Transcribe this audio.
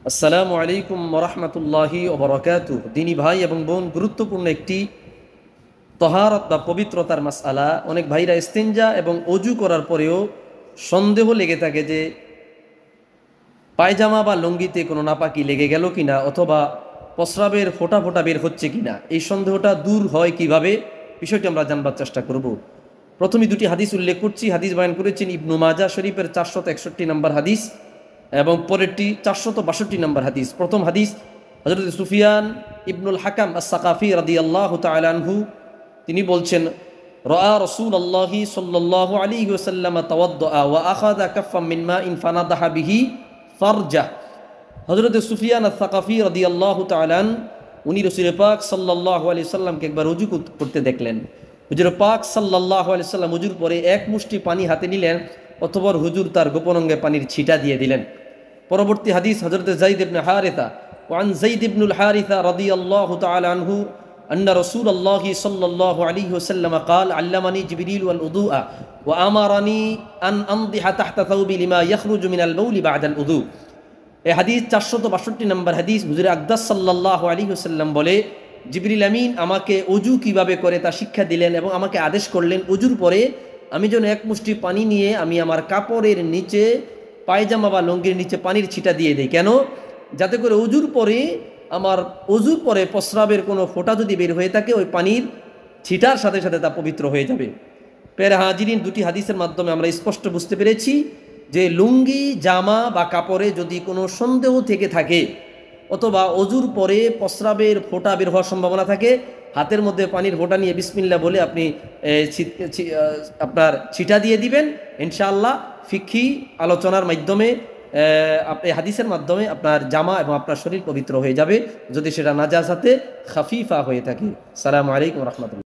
আসসালামু আলাইকুম ওরহমতুল্লাহি ওবরাকাতুহ। দিনী ভাই এবং বোন, গুরুত্বপূর্ণ একটি তহারত বা পবিত্রতার মাসআলা। অনেক ভাইরা ইস্তিনজা এবং অজু করার পরেও সন্দেহ লেগে থাকে যে পায়জামা বা লুঙ্গিতে কোনো নাপাকি লেগে গেল কিনা, অথবা প্রস্রাবের ফোঁটা ফোঁটা বের হচ্ছে কিনা। এই সন্দেহটা দূর হয় কিভাবে, বিষয়টি আমরা জানবার চেষ্টা করব। প্রথমে দুটি হাদিস উল্লেখ করছি। হাদিস বয়ান করেছেন ইবনু মাজা শরীফের 461 নম্বর হাদিস এবং পরেরটি 462 নম্বর হাদিস। প্রথম হাদিস, হযরত সুফিয়ান ইবনুল হাকাম আস-সাকাফি রাদিয়াল্লাহু তাআলা আনহু তিনি বলছেন, রাআ রাসূলুল্লাহি সাল্লাল্লাহু আলাইহি ওয়াসাল্লাম তাওয়াদ্দা ওয়া আখাযা কাফফাম মিন মাইন ফানাদাহা বিহি ফারজা। হযরত সুফিয়ান আস-সাকাফি রাদিয়াল্লাহু তাআলা উনি রাসূল পাক সাল্লাল্লাহু আলাইহি ওয়াসাল্লামকে একবার ওযু করতে দেখলেন। হুজুর পাক সাল্লাল্লাহু আলাইহি ওয়াসাল্লাম ওযুর পরে এক মুষ্টি পানি হাতে নিলেন, অতঃপর হুজুর তার গোপন অঙ্গে পানির ছিটা দিয়ে দিলেন। পরবর্তী হাদিস, হযরত যায়েদ ইবনে হারিসা ওয়ান যায়েদ ইবনুল হারিসা রাদিয়াল্লাহু তাআলা আনহু আন্না রাসূলুল্লাহি সাল্লাল্লাহু আলাইহি ওয়াসাল্লাম قال علمني جبريل الوضوء وامرني ان امضح تحت ثوبي لما يخرج من البول بعد الوضوء। এই হাদিস 462 নম্বর হাদিস। হুজুর আকদাস সাল্লাল্লাহু আলাইহি ওয়াসাল্লাম বলে, জিবরিল আমিন আমাকে ওযু কিভাবে করে তা শিক্ষা দিলেন এবং আমাকে আদেশ করলেন ওযুর পরে আমি যেন এক মুষ্টি পানি নিয়ে আমি আমার কাপড়ের নিচে, পায়জামা বা লুঙ্গির নিচে পানির ছিটা দিয়ে দেই। কেন? যাতে করে ওযুর পরে আমার ওযুর পরে প্রস্রাবের কোনো ফোঁটা যদি বের হয়ে থাকে, ওই পানির ছিটার সাথে সাথে তা পবিত্র হয়ে যাবে। প্রিয় হাজিরিন, দুটি হাদিসের মাধ্যমে আমরা স্পষ্ট বুঝতে পেরেছি যে লুঙ্গি, জামা বা কাপড়ে যদি কোনো সন্দেহ থেকে থাকে অথবা ওযুর পরে প্রস্রাবের ফোঁটা বের হওয়ার সম্ভাবনা থাকে, হাতের মধ্যে পানির ফোঁটা নিয়ে বিসমিল্লাহ বলে আপনি আপনার ছিটা দিয়ে দিবেন। ইনশাআল্লাহ ফিকহি আলোচনার মাধ্যমে আপনি হাদিসের মাধ্যমে আপনার জামা এবং আপনার শরীর পবিত্র হয়ে যাবে, যদি সেটা নাজাসাতে খাফিফা হয়ে থাকে। আসসালামু আলাইকুম ওয়া রাহমাতুল্লাহ।